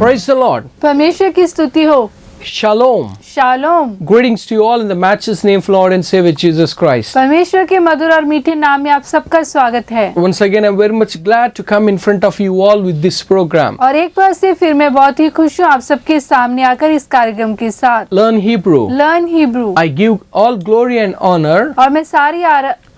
Praise the Lord. परमेश्वर की स्तुति हो। Shalom. Shalom. Greetings to you all in the matchless name of Lord and Savior Jesus Christ. परमेश्वर के मधुर और मीठे नाम में आप सबका स्वागत है। Once again, I'm very much glad to come in front of you all with this program. और एक बार से फिर मैं बहुत ही खुश हूँ आप सबके सामने आकर इस कार्यक्रम के साथ। Learn Hebrew. Learn Hebrew. I give all glory and honor और मैं सारी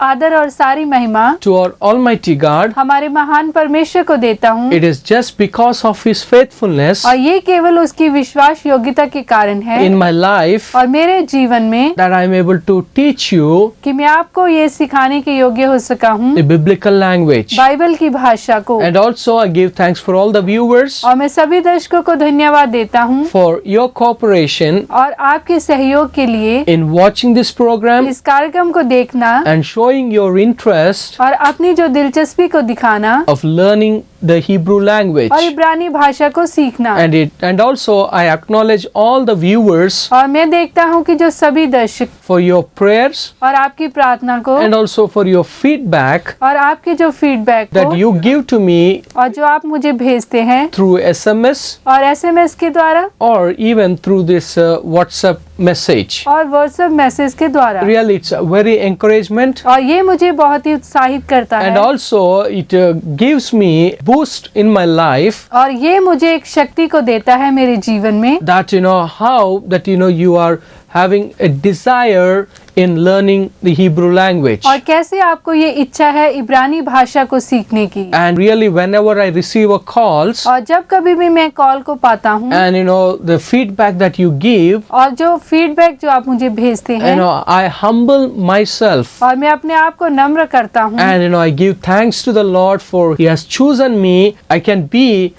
आदर और सारी महिमा to our Almighty God. हमारे महान परमेश्वर को देता हूँ। It is just because of His faithfulness और ये केवल उसकी विश्वास योग्यता के कारण है in my life और मेरे जीवन में that I am able to teach you कि मैं आपको ये सिखाने के योग्य हो सका हूँ the biblical language. बाइबल की भाषा को। And also, I give thanks for all the viewers और मैं सभी दर्शकों को धन्यवाद देता हूँ for your cooperation और आपके सहयोग के लिए in watching this program इस कार्यक्रम को देखना and showing your interest और अपनी जो दिलचस्पी को दिखाना of learning the Hebrew language. और इब्रानी भाषा को सीखना। And also I acknowledge all the viewers और मैं देखता हूँ कि जो सभी दर्शक for your prayers और आपकी प्रार्थना को and also for your feedback और आपके जो फीडबैक that को you give to me और जो आप मुझे भेजते हैं through SMS और एसएमएस के द्वारा or even through this WhatsApp message. और व्हाट्सएप मैसेज के द्वारा। Really, it's a very encouragement. और ये मुझे बहुत ही उत्साहित करता And है also it gives me boost in my life और ये मुझे एक शक्ति को देता है मेरे जीवन में that how that you are having a desire in learning the Hebrew language. और कैसे आपको ये इच्छा है इब्रानी भाषा को सीखने की। And really, whenever I receive a calls और जब कभी भी मैं कॉल को पाता हूँ and the feedback that you give, और जो फीडबैक जो आप मुझे भेजते हैं I humble myself और मैं अपने आप को नम्र करता हूँ and I give thanks to the Lord for He has chosen me. I can be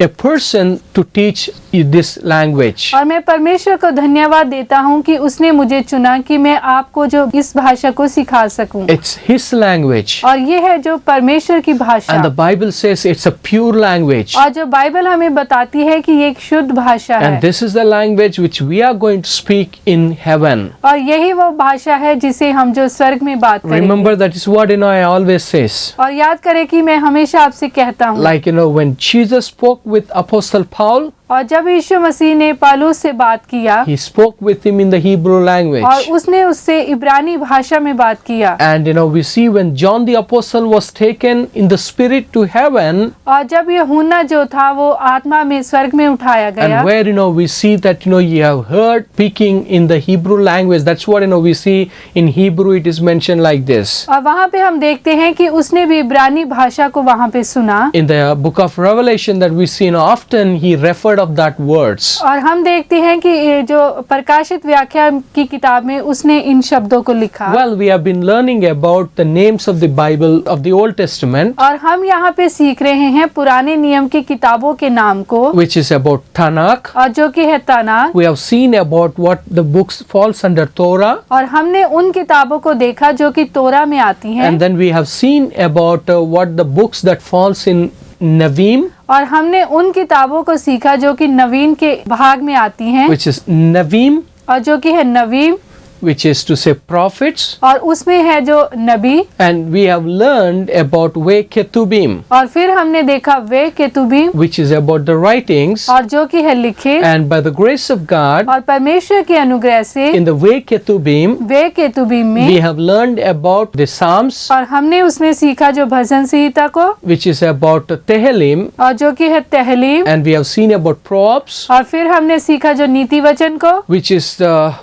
a person to teach this language. और मैं परमेश्वर को धन्यवाद देता हूँ कि उसने मुझे चुना कि मैं आपको जो इस भाषा को सिखा सकूं। It's His language. और ये है जो परमेश्वर की भाषा। And the Bible says it's a pure language. और जो बाइबल हमें बताती है कि ये एक शुद्ध भाषा है। And this is the language which we are going to speak in heaven. और यही वो भाषा है जिसे हम जो स्वर्ग में बात करेंगे। Remember that is what I always says. और याद करें कि मैं हमेशा आपसे कहता हूँ Like when Jesus spoke with Apostle Paul, और जब यीशु मसीह ने पौलुस से बात किया He spoke with him in the Hebrew language. और उसने उससे इब्रानी भाषा में बात किया। And we see when John the Apostle was taken in the spirit to heaven, और जब यूहन्ना जो था वो आत्मा में स्वर्ग में उठाया गया and where we see that you have heard speaking in the Hebrew language. That's what we see in Hebrew. It is mentioned like this. और वहाँ पे हम देखते हैं कि उसने भी इब्रानी भाषा को वहाँ पे सुना। In the book of Revelation that we see often he referred of that words. और हम देखते हैं कि ये जो प्रकाशित व्याख्या की किताब में उसने इन शब्दों को लिखा। Well, we have been learning about the names of the Bible of the Old Testament, और हम यहाँ पे सीख रहे हैं पुराने नियम की किताबों के नाम को, which is about Tanakh. और जो कि है तनाख। We have seen about what the books falls under Torah, और हमने उन किताबों को देखा जो कि तोरा में आती हैं। and then we have seen about what the books that falls in Navim, और हमने उन किताबों को सीखा जो कि नवीन के भाग में आती हैं, which is Navim, और जो कि है नवीम, which is to say prophets, और उसमें है जो नबी। and we have learned about Ve Ketubim, और फिर हमने देखा वे केतुबीम, which is about the writings, और जो कि है लिखे। and by the grace of God, और परमेश्वर के अनुग्रह से in the Ve Ketubim, way केतुबीम we में have learned about the Psalms, और हमने उसमें सीखा जो भजन संहिता को, which is about Tehillim, और जो कि है तहलीम। and we have seen about Proverbs, और फिर हमने सीखा जो नीति वचन को, which is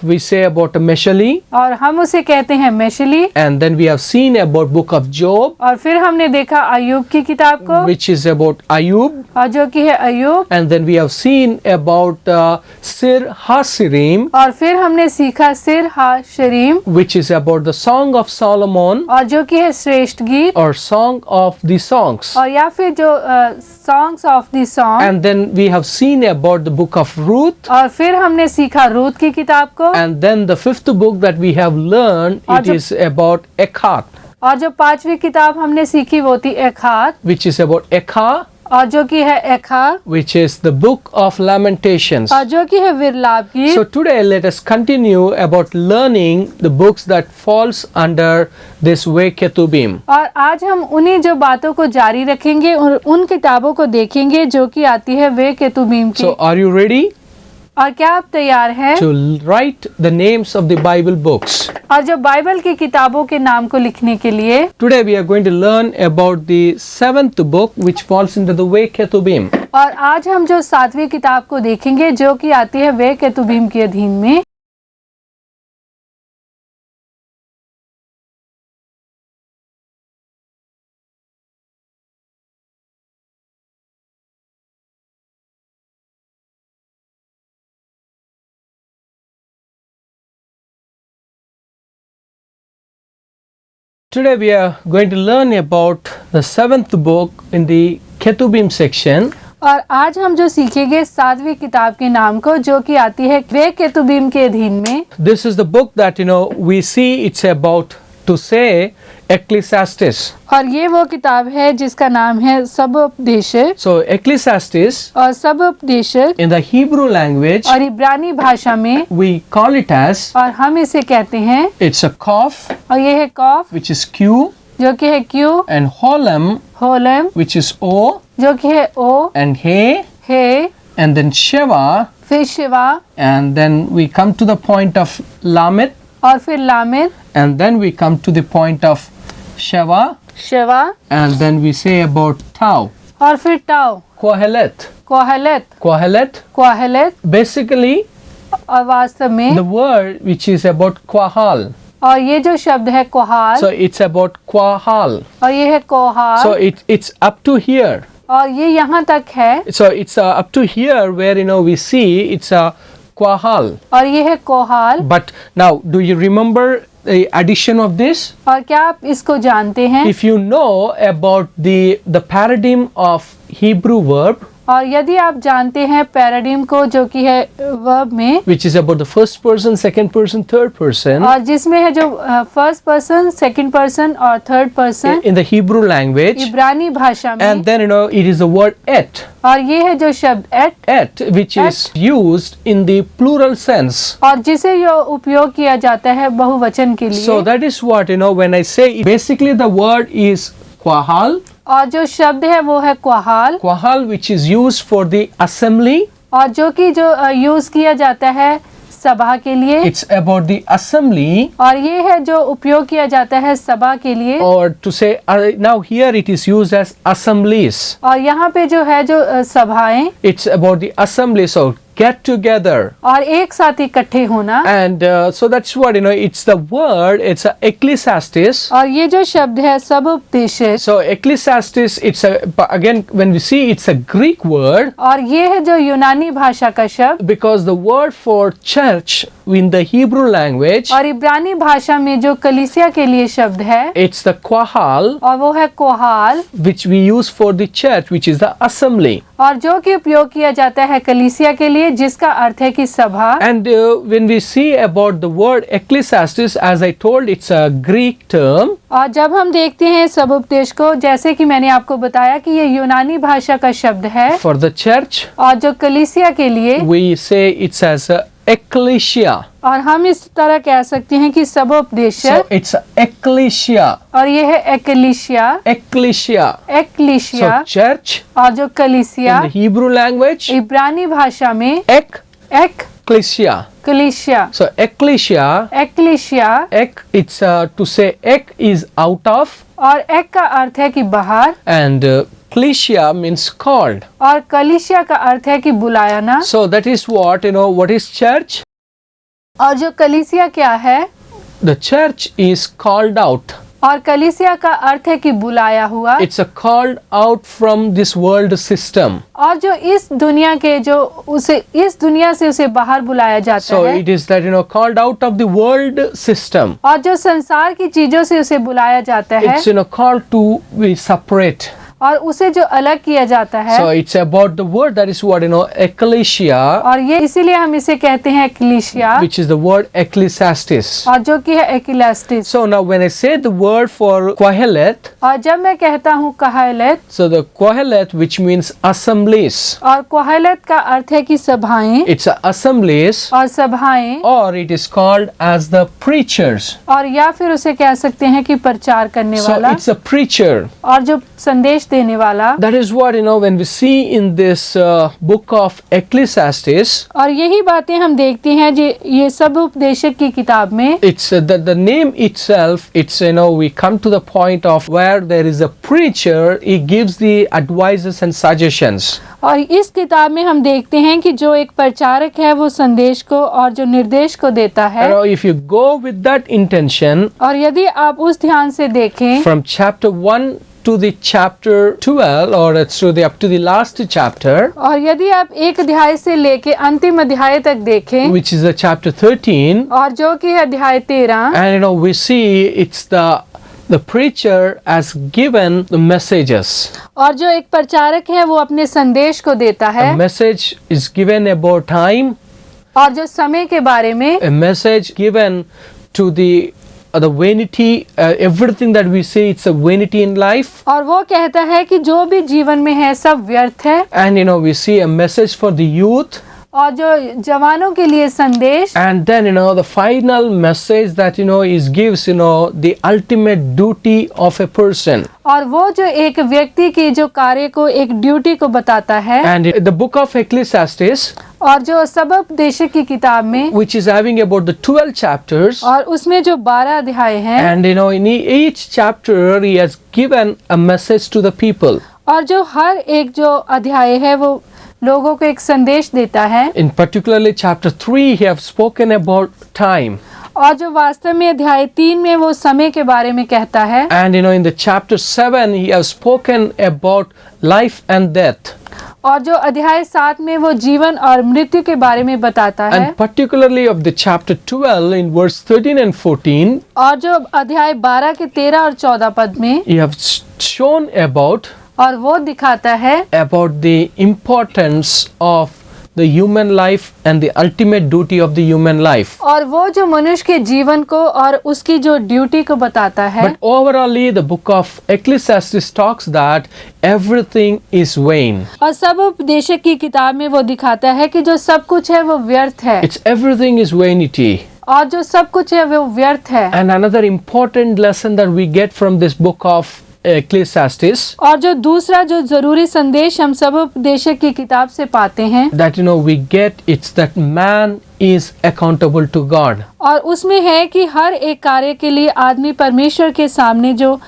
we say about Meshali, और हम उसे कहते हैं मेशली। and then we have seen about book of Job, और फिर हमने देखा अय्यूब की किताब को, which is about Ayub, और जो कि है अय्यूब। and then we have seen about Sir Hasirim, और फिर हमने सीखा सिर हा शरीम, which is about the Song of Solomon और जो कि है श्रेष्ठ गीत, or Song of the Songs, और या फिर जो songs of the song. and then we have seen about the book of Ruth, और फिर हमने सीखा रूत की किताब को, and then the fifth book that we have learned, it is about Ekhat, और जो पांचवी किताब हमने सीखी वो थी एखात, which is about Ekha, और जो कि है एखा, which is the book of Lamentations. और जो कि है विरलाप की। So today let us continue about learning the books that falls under this Ve Ketubim. और आज हम उन्हीं जो बातों को जारी रखेंगे और उन किताबों को देखेंगे जो कि आती है वे केतुबीम की। So are you ready और क्या आप तैयार हैं? to write the names of the Bible books? और जो बाइबल की किताबों के नाम को लिखने के लिए Today we are going to learn about the 7th book which falls into the Ve Ketubim. और आज हम जो 7वीं किताब को देखेंगे जो कि आती है वे केतुबीम के अधीन में। Today we are going to learn about the 7th book in the Ketubim section. और आज हम जो सीखेंगे 7वीं किताब के नाम को जो कि आती है वे केतुबीम के अधीन में। This is the book that we see it's about to say Ecclesiastes. और ये वो किताब है जिसका नाम है सबोपदेशक। So Ecclesiastes और सबोपदेशक in the Hebrew language और इब्रानी भाषा में we call it as, और हम इसे कहते हैं, it's a Kaf और ये है कॉफ which is Q जो कि है Q, and Holam Holam which is O जो कि है ओ, and He है, and then Sheva फिर Shiva, and then we come to the point of Lamed और फिर लामेद, and then we come to the point of Sheva Shiva, and then we say about Tau. और फिर tau, Kohelet. कोहलत, Kohelet कोहलत, basically और वास्तव में the word which is about Quahal. और ये जो शब्द है Kohal, So it's about Quahal. और ये है Kohal, So it's up to here. और ये यहाँ तक है, So it's up to here where we see it's a Quahal. और ये है Kohal. But now do you remember the addition of this? और क्या आप इसको जानते हैं? If you know about the paradigm of Hebrew verb और यदि आप जानते हैं पैराडिम को जो कि है वर्ब में, which is about the first person, second person, third person और जिसमें है जो फर्स्ट पर्सन, सेकंड पर्सन और third person in the Hebrew language, इब्रानी भाषा में, and then it is the word et. और ये है जो शब्द eight, Which is used in the plural sense. और जिसे यो उपयोग किया जाता है बहुवचन के लिए। So that is what when I say basically the word is Quahal. और जो शब्द है वो है क्वाहाल, Quahal which is used for the assembly. और जो कि जो यूज किया जाता है सभा के लिए, It's about the assembly, और ये है जो उपयोग किया जाता है सभा के लिए। or to say now here it is used as assemblies. और यहाँ पे जो है जो सभाएं, It's about the assembly, so get together. और एक साथ इकट्ठे होना। And so that's what it's the word, it's a Ecclesiastes. और ये जो शब्द है सबोपदेशक, So Ecclesiastes, again when we see it's a Greek word, और ये है जो यूनानी भाषा का शब्द, because the word for church in the Hebrew language, और इब्रानी भाषा में जो कलीसिया के लिए शब्द है, it's the Quahal और वो है Kohal, which we use for the church, which is the assembly. और जो कि उपयोग किया जाता है कलीसिया के लिए जिसका अर्थ है कि सभा। And when we see about the word Ecclesiastes, as I told, it's a Greek term. और जब हम देखते हैं सबोपदेश को, जैसे कि मैंने आपको बताया कि ये यूनानी भाषा का शब्द है, For the church, और जो कलीसिया के लिए, we say it's as a ecclesia. और हम इस तरह कह सकते हैं कि So सबोपदेशक, it's a ecclesia. और ये है एक्लीशिया, Ecclesia. एक्लीशिया, So church और जो कलीसिया in the Hebrew language, इब्रानी भाषा में ecclesia. कलीसिया, So ecclesia, एक्लीशिया, it's to say ek is out of, और एक का अर्थ है कि बाहर, and ecclesia means called. और कलीसिया का अर्थ है कि बुलाया ना। So that is what what is church? और जो कलीसिया क्या है? The church is called out. और कलीसिया का अर्थ है कि बुलाया हुआ, It's a called out from this world system. और जो इस दुनिया के जो उसे इस दुनिया से उसे बाहर बुलाया जाता So है, it is that called out of the world system. और जो संसार की चीजों से उसे बुलाया जाता है, It's called to be separate. और उसे जो अलग किया जाता है, So it's about the word that is what ecclesia, और ये इसीलिए हम इसे कहते हैं एक्लीसिया, which is the word ecclesiastes. और जो कि है एक्लेस्टिस। So now when I say the word for Kohelet, और जब मैं कहता हूँ कहालत, so the Kohelet, which means assemblies, और कोहलत का अर्थ है कि सभाएं it's assemblies, और सभाएं, or it is called as the preachers. और या फिर उसे कह सकते हैं कि प्रचार करने So वाला, it's a preacher. और जो संदेश देने वाला। That is what when we see in this book of Ecclesiastes, और यही बातें हम देखते हैं जो ये सब उपदेशक की किताब में, it's the name itself, it's we come to the point of where there is a preacher, he gives the advices and suggestions. और इस किताब में हम देखते हैं कि जो एक प्रचारक है वो संदेश को और जो निर्देश को देता है। If you go with that intention, और यदि आप उस ध्यान से देखें from chapter 1 to the chapter 12, or it's up to the last chapter, और यदि आप एक अध्याय से लेके अंतिम अध्याय तक देखें, which is the chapter 13, और जो कि है अध्याय 13, and we see it's the preacher has given the messages. और जो एक प्रचारक है वो अपने संदेश को देता है, A message is given about time, और जो समय के बारे में, a message given to the vanity, everything that we say, it's a vanity in life. और वो कहता है कि जो भी जीवन में है सब व्यर्थ है, And we see a message for the youth, और जो जवानों के लिए संदेश, and then the final message that is gives the ultimate duty of a person. और वो जो एक व्यक्ति की जो कार्य को, एक ड्यूटी को बताता है। And the book of Ecclesiastes, और जो सबोपदेशक की किताब में, which is having about the 12 chapters, और उसमें जो 12 अध्याय हैं, and in each chapter he has given a message to the people. और जो हर एक जो अध्याय है वो लोगों को एक संदेश देता है। In particularly chapter 3 he have spoken about time. और जो वास्तव में अध्याय 3 में वो समय के बारे में कहता है। And in the chapter 7 he has spoken about life and death. और जो अध्याय 7 में वो जीवन और मृत्यु के बारे में बताता है। And particularly of the chapter 12 in verse 13 and 14, और जो अध्याय 12 के 13 और 14 पद में, he have shown about और वो दिखाता है the importance of the human life and the ultimate duty of the human life. और वो जो मनुष्य के जीवन को और उसकी जो ड्यूटी को बताता है। But overallly the book of Ecclesiastes talks that everything is vain. और सब उपदेशक की किताब में वो दिखाता है कि जो सब कुछ है वो व्यर्थ है, It's everything is vanity. और जो सब कुछ है वो व्यर्थ है। And another important lesson that we get from this book of Ecclesiastes, और जो दूसरा जो जरूरी संदेश हम सब उपदेशक की किताब से पाते हैं, that we get, it's that man is accountable to God. और उसमें है कि हर एक कार्य के लिए आदमी परमेश्वर के सामने जो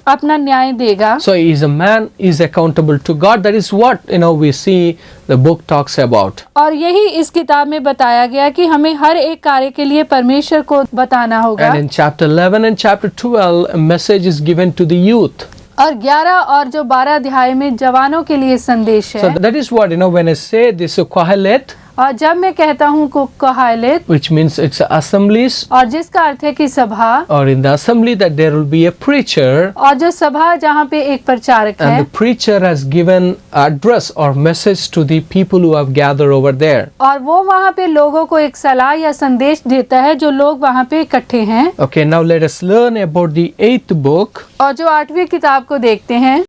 अपना न्याय देगा। So is a man is accountable to God. That is what we see the book talks about. और यही इस किताब में बताया गया कि हमें हर एक कार्य के लिए परमेश्वर को बताना होगा। And in chapter 11 and chapter 12 a message is given to the youth. और 11 और जो 12 अध्याय में जवानों के लिए संदेश है। So that is what when I say this Kohelet, और जब मैं कहता हूँ कोहालेत, which means it's assemblies, और जिसका अर्थ है कि सभा, or in the assembly that there will be a preacher, और जो सभा जहाँ पे एक प्रचारक है, and the preacher has given address or message to the people who have gathered over there. और वो वहाँ पे लोगों को एक सलाह या संदेश देता है जो लोग वहाँ पे इकट्ठे हैं। Okay, now let us learn about the 8th book. और जो 8वीं किताब को देखते हैं,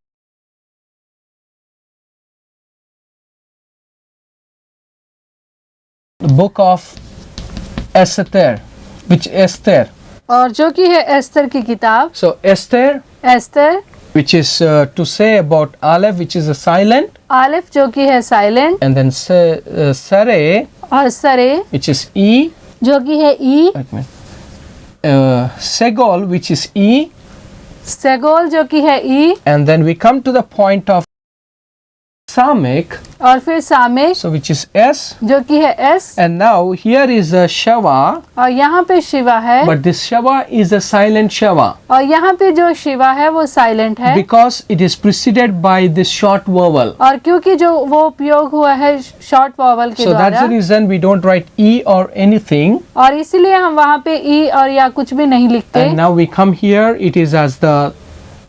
The book of Esther, which Esther. और जो कि है एस्तर की किताब। So Esther, Esther, which is to say about Aleph, which is a silent, Alif जो कि है साइलेंट, and then Sare, और सरे which is E. जो कि है ई, Wait a minute. Segol, which is E, सेगोल जो कि है ई, and then we come to the point of Samek, और फिर सामेक so which is S, जो कि है S, and now here is a Shava, और यहाँ पे शिवा है, but this Shava is a silent Shava और यहाँ पे जो शिवा है वो साइलेंट है, because it is preceded by this short vowel. और क्योंकि जो वो उपयोग हुआ है शॉर्ट वॉवल के So that's द्वारा, the reason we don't write E or anything. और इसीलिए हम वहाँ पे ई और या कुछ भी नहीं लिखते। And now we come here, it is as the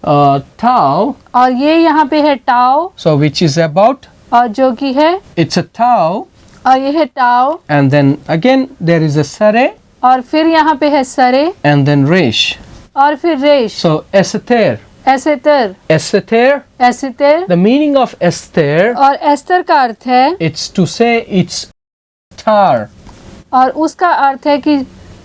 tau. और ये यहाँ पे है tau, So which is about, और जो कि है, it's a tau, और ये है tau, and then again there is a sare, और फिर यहाँ पे है सरे, and then resh. और फिर रेश, So esether. एसेतर, Esether, एसितर, the meaning of Esther, और एस्तर का अर्थ है, it's to say it's star. और उसका अर्थ है कि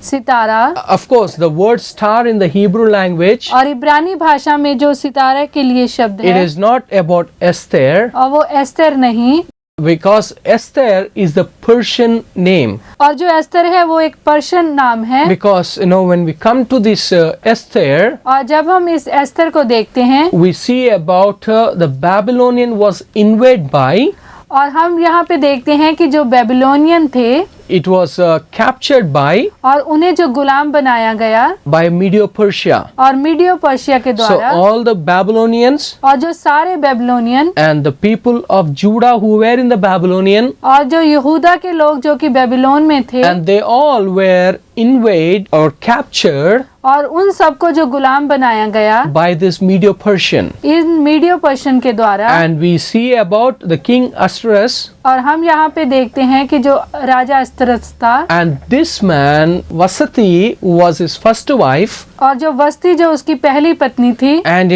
सितारा। Of course, the word star in the Hebrew language, और इब्रानी भाषा में जो सितारा के लिए शब्द it है, is not about Esther, और वो एस्तर नहीं, because Esther is the Persian name. और जो एस्तर है वो एक पर्शियन नाम है। Because when we come to this Esther, और जब हम इस एस्तर को देखते हैं, we see about the Babylonian was invaded by, और हम यहाँ पे देखते हैं कि जो बेबीलोनियन थे, it was captured by और उन्हें जो गुलाम बनाया गया Medo-Persia. और मीडियो पर्शिया के So द्वारा, all the Babylonians और जो सारे Babylonian and the people of Judah who were in the Babylonian, और जो यहूदा के लोग जो कि बेबीलोन में थे, and they all were invaded or captured और उन सबको जो गुलाम बनाया गया by this Medo-Persian. इन मीडियो पर्शियन के द्वारा। And we see about the king Ahasuerus, और हम यहाँ पे देखते हैं कि जो राजा अस्तरस था, and this man Vasati was his first wife, और जो वस्ती जो उसकी पहली पत्नी थी, and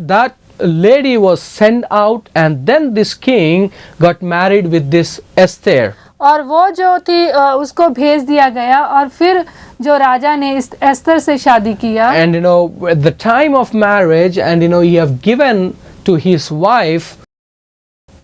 that lady was sent out, and then this king got married with this Esther. और वो जो थी उसको भेज दिया गया, और फिर जो राजा ने इस एस्तर से शादी किया। And at the time of marriage, and he have given to his wife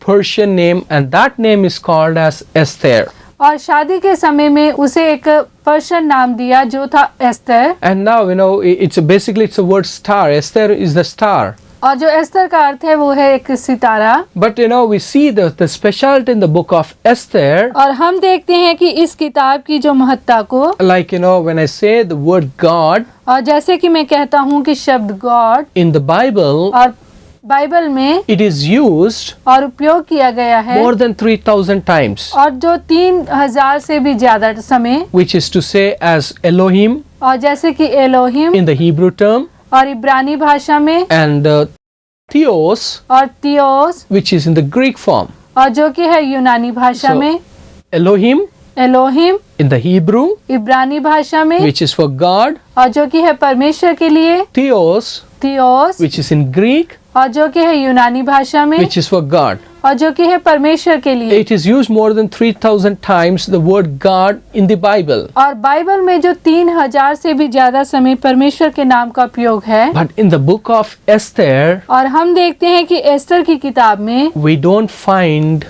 Persian name, and that name is called as Esther. और शादी के समय में उसे एक पर्शियन नाम दिया जो था Esther. And now it's basically a word star. Esther is the star. और जो एस्तर का अर्थ है वो है एक सितारा। But we see the specialty in the book of Esther. और हम देखते हैं कि इस किताब की जो महत्ता को, Like when I say the word God और जैसे कि मैं कहता हूँ कि शब्द गॉड in the Bible, और बाइबल में it is used और उपयोग किया गया है more than 3,000 times, और जो 3000 से भी ज्यादा समय, which is to say as Elohim और जैसे कि Elohim in the Hebrew term, और इब्रानी भाषा में, and Theos, और theos, which is in the Greek form. और जो कि है यूनानी भाषा So, में, Elohim Elohim in the Hebrew, इब्रानी भाषा में, which is for God, और जो कि है परमेश्वर के लिए, Theos, theos, which is in Greek, और जो कि है यूनानी भाषा में, which is for God. और जो कि है परमेश्वर के लिए। It is used more than 3,000 times the word God in the Bible. और बाइबल में जो 3000 से भी ज्यादा समय परमेश्वर के नाम का उपयोग है। But in the book of Esther, और हम देखते हैं कि एस्तर की किताब में, we don't find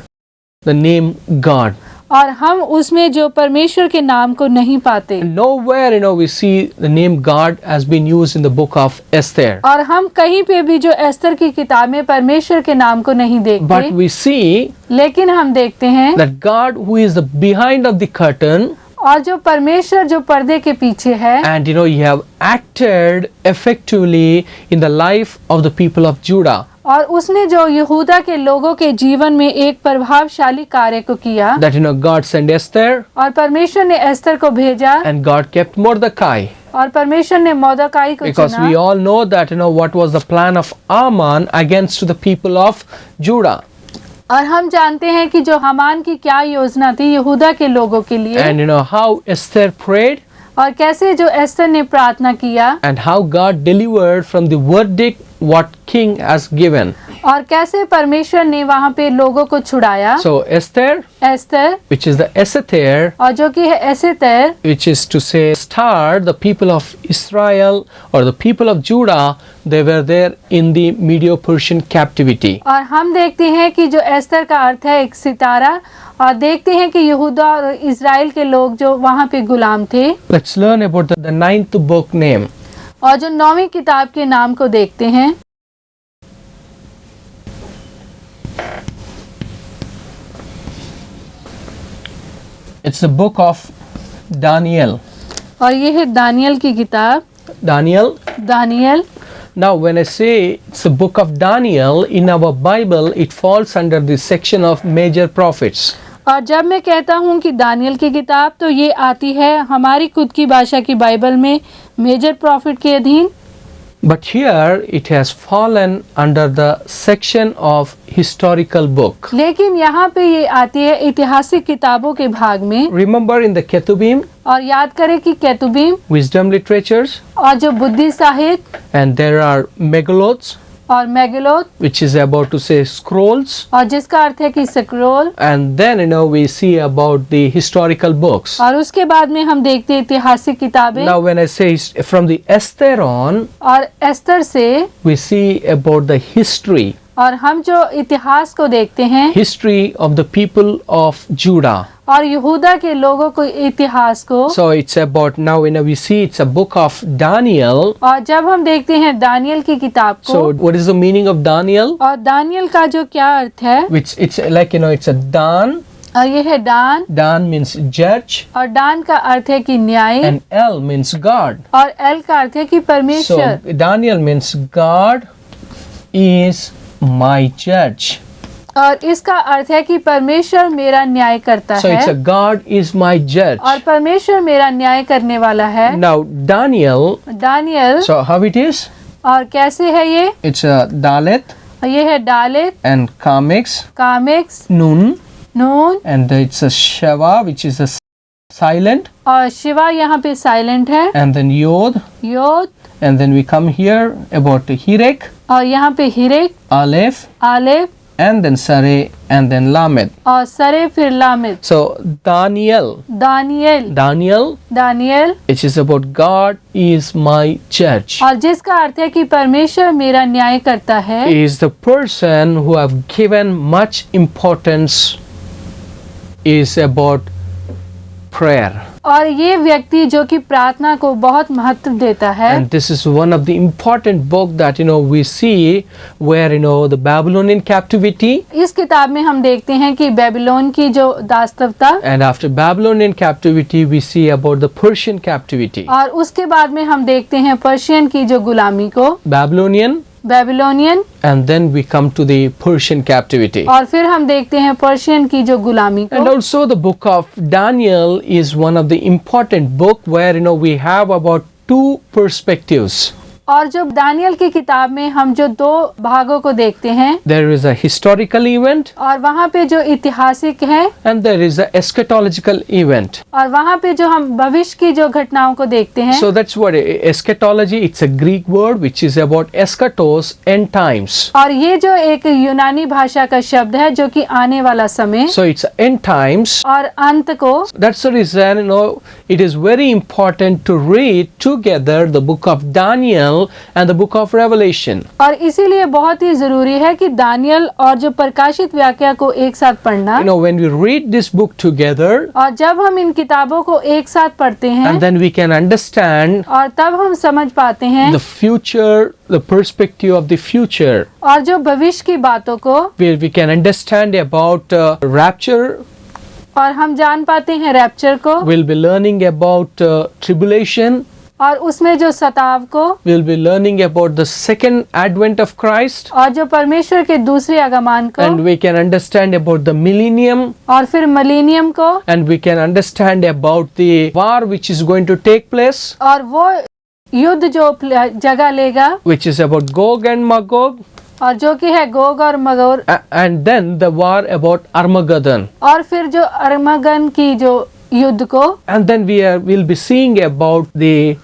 the name God. और हम उसमें जो परमेश्वर के नाम को नहीं पाते। Nowhere, we see the name God has been used in the book of Esther. और हम कहीं पे भी जो एस्तर की किताब में परमेश्वर के नाम को नहीं But देखते, we see लेकिन हम देखते हैं that God, who is the behind of the curtain, और जो परमेश्वर जो पर्दे के पीछे है, and he have acted effectively in the life of the people of Judah. और उसने जो यहूदा के लोगों के जीवन में एक प्रभावशाली कार्य को किया, That God sent Esther, और परमेश्वर ने एस्तर को भेजा, and God kept Mordecai. और परमेश्वर ने मोर्देकाई को Because we चुना। all know that what was the plan of Aman against the people of Judah. और हम जानते हैं कि जो हामान की क्या योजना थी यहूदा के लोगों के लिए, And how Esther prayed, और कैसे जो एस्तर ने प्रार्थना किया, and how God delivered from the verdict what king has given. और कैसे परमेश्वर ने वहाँ पे लोगों को छुड़ाया। So Esther, Esther, which is the Esether, और जो कि है एसेतर, which is to say star, the people of Israel or the people of Judah, they were there in the Medo-Persian captivity. और हम देखते हैं कि जो एस्तर का अर्थ है एक सितारा, और देखते हैं कि यहूदा और इज़राइल के लोग जो वहाँ पे गुलाम थे। Let's learn about the 9th book name. और जो 9वीं किताब के नाम को देखते हैं, It's the book of Daniel. और ये है दानियल की किताब, Daniel. Daniel. Now when I say it's the book of Daniel, in our Bible it falls under the section of major prophets. और जब मैं कहता हूँ कि दानियल की किताब, तो ये आती है हमारी खुद की भाषा की बाइबल में मेजर प्रॉफिट के अधीन। But here it has fallen under the section of historical book. लेकिन यहाँ पे ये आती है ऐतिहासिक किताबों के भाग में। Remember in the Ketubim, और याद करें कि केतुबीम wisdom literatures, और जो बुद्धि साहित्य and there are megalots, और मेगलोत, which is about to say scrolls, और जिसका अर्थ है कि scroll, and then we see about the historical books. और उसके बाद में हम देखते हैं ऐतिहासिक किताबें। Now when I say from the Esther on, और एस्तर से we see about the history और हम जो इतिहास को देखते हैं, history of the people of Judah. और यहूदा के लोगों को इतिहास को। So it's about now we see it's a book of Daniel. और जब हम देखते हैं दानियल की किताब को, So what is the meaning of Daniel? और दानियल का जो क्या अर्थ है, Which it's like it's a Dan. और ये है डान, Dan means judge, और डान का अर्थ है कि न्याय, and El means God. और एल का अर्थ है कि परमेश्वर। So Daniel means God is my judge. और इसका अर्थ है कि परमेश्वर मेरा न्याय करता So it's a है, God is my judge. और परमेश्वर मेरा न्याय करने वाला है। Now Daniel, Daniel, so how it is? और कैसे है ये? It's a Dalet और ये है डालेत, and Kamix, comics, Nun, Noon, and it's a Shava, which is a silent, और शिवा यहाँ पे साइलेंट है, and then Yod, योद, and then we come here about Hirek, और यहाँ पे हिरेक, Aleph, आलेफ, and then Sare, and then Lamed. और सरे फिर Lamed. So Daniel, Daniel, which is about God is my judge, और जिसका अर्थ है कि परमेश्वर मेरा न्याय करता है, is the person who have given much importance is about prayer. और ये व्यक्ति जो कि प्रार्थना को बहुत महत्व देता है। And this is one of the important book that we see where the Babylonian captivity, इस किताब में हम देखते हैं कि बेबीलोन की जो दास्तवता, and after Babylonian captivity we see about the Persian captivity. और उसके बाद में हम देखते हैं पर्शियन की जो गुलामी को, Babylonian, Babylonian, and then we come to the Persian captivity. और फिर हम देखते हैं पर्शियन की जो गुलामी And को। also the book of Daniel is one of the important book where we have about two perspectives. और जो दानियल की किताब में हम जो दो भागों को देखते हैं, There is a historical event और वहाँ पे जो ऐतिहासिक है, and there is a eschatological event. और वहाँ पे जो हम भविष्य की जो घटनाओं को देखते हैं। So that's what eschatology, it's a Greek word which is about eschatos, end times. और ये जो एक यूनानी भाषा का शब्द है जो कि आने वाला समय So it's end times. और अंत को। That's the reason it is very important to read together the book of Daniel and the book of Revelation. और इसीलिए बहुत ही जरूरी है कि दानियल और जो प्रकाशित वाक्य को एक साथ पढ़ना। When we read this book together, और जब हम इन किताबों को एक साथ पढ़ते हैं, and then we can understand और तब हम समझ पाते हैं the future, the perspective of the future, और जो भविष्य की बातों को, where we can understand about rapture. और हम जान पाते हैं रैप्चर को, We'll be learning about tribulation. और उसमें जो सताव को, We'll be learning about the second advent of Christ, और जो परमेश्वर के दूसरे आगमन को, and we can understand about the millennium, और फिर मिलेनियम को, and we can understand about the war which is going to take place, और वो युद्ध जो जगह लेगा, which is about Gog and Magog, और जो कि है गोग और मगोर, and then the war about Armageddon, और फिर जो अरमगन की जो युद्ध को, and then we'll be seeing about the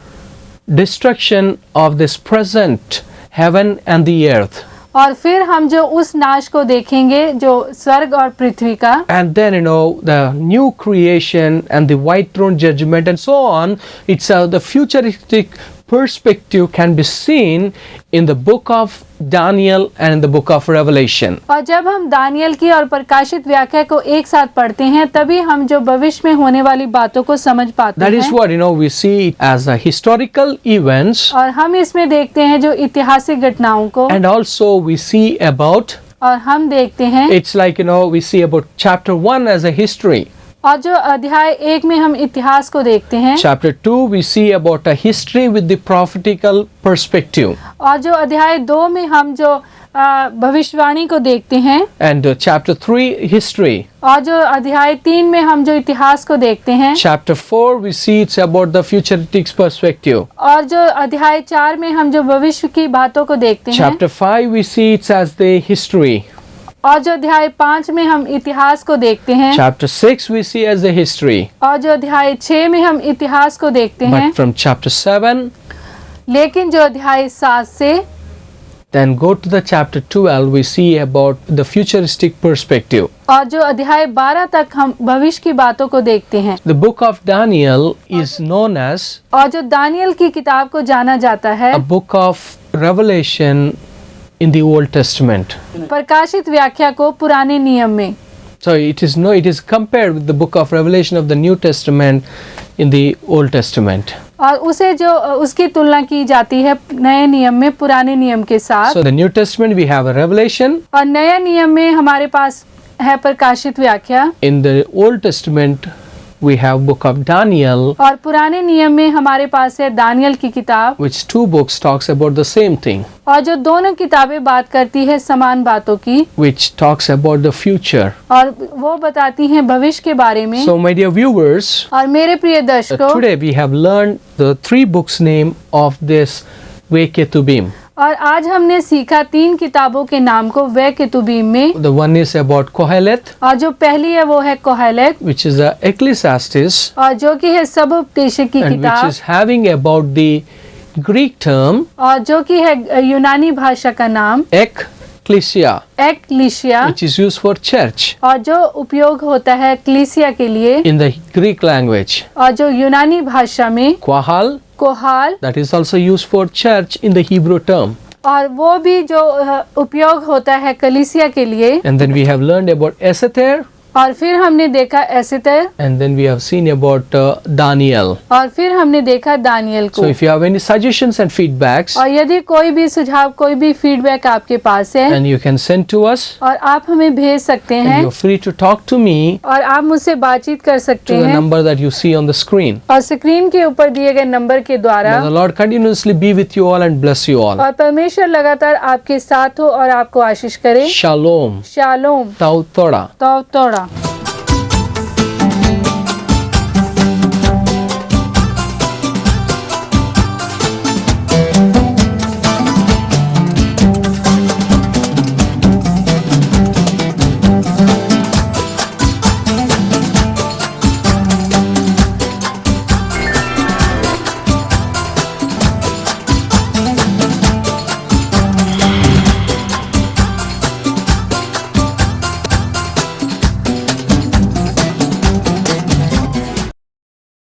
destruction of this present heaven and the earth. और फिर हम जो उस नाश को देखेंगे जो स्वर्ग और पृथ्वी का, And then the new creation and the white throne judgment and so on. It's the futuristic perspective can be seen in the book of Daniel and in the book of Revelation. और जब हम Daniel की और प्रकाशित व्याख्या को एक साथ पढ़ते हैं तभी हम जो भविष्य में होने वाली बातों को समझ पाते That is हैं। what we see as a historical events, और हम इसमें देखते हैं जो ऐतिहासिक घटनाओं को, and also we see about, और हम देखते हैं, it's like we see about chapter 1 as a history. और जो अध्याय 1 में हम इतिहास को देखते हैं, Chapter 2 we see about a history with the prophetical perspective. और जो अध्याय 2 में हम जो भविष्यवाणी को देखते हैं, and chapter 3 history. और जो अध्याय 3 में हम जो इतिहास को देखते हैं, Chapter 4 we see it's about the futuristic perspective. और जो अध्याय 4 में हम जो भविष्य की बातों को देखते हैं, Chapter 5 we see it's as the history. और जो अध्याय 5 में हम इतिहास को देखते हैं, Chapter 6 we see as the history. और जो अध्याय 6 में हम इतिहास को देखते हैं, But from chapter 7 लेकिन जो अध्याय 7 से then go to the chapter 12 we see about the futuristic perspective. और जो अध्याय 12 तक हम भविष्य की बातों को देखते हैं। The book of Daniel is known as और जो दानियल की किताब को जाना जाता है, a book of revelation in the Old Testament. प्रकाशित व्याख्या को पुराने नियम में, So it is compared with the book of Revelation of the New Testament in the Old Testament. और उसे जो उसकी तुलना की जाती है नए नियम में पुराने नियम के साथ। So the New Testament we have a revelation. और नए नियम में हमारे पास है प्रकाशित व्याख्या, In the Old Testament we have book of Daniel, और पुराने नियम में हमारे पास है दानियल की किताब, which two books talks about the same thing, और जो दोनों किताबें बात करती है समान बातों की, which talks about the future. और वो बताती हैं भविष्य के बारे में। So my dear viewers, और मेरे प्रिय दर्शकों, today we have learned the three books name of this Ve Ketubim. और आज हमने सीखा 3 किताबों के नाम को वे केतुबीम में। The one is about Kohelet, और जो पहली है वो है कोहेलेत, which is a Ecclesiastes, और जो कि है सब उपदेशक की and which किताब, is having about the Greek term और जो कि है यूनानी भाषा का नाम Ecclesia, एक्लीसिया, which is used for church और जो उपयोग होता है क्लीसिया के लिए, in the Greek language. और जो यूनानी भाषा में Kohal, Kohal, that is also used for church in the Hebrew term. और वो भी जो उपयोग होता है कलीसिया के लिए। And then we have learned about Esther, और फिर हमने देखा Esther, and then we have seen about Daniel. और फिर हमने देखा दानियल को। So if you have any suggestions and feedbacks, और यदि कोई भी सुझाव, कोई भी फीडबैक आपके पास है, and you can send to us, और आप हमें भेज सकते and हैं, you're free to talk to me और आप मुझसे बातचीत कर सकते to the हैं, number that you see on the screen. और स्क्रीन के ऊपर दिए गए नंबर के द्वारा। May the Lord continuously be with you all and bless you all. और परमेश्वर लगातार आपके साथ हो और आपको आशीष करे। Shalom. शालोम। Tau Tora. तो तोड़ा।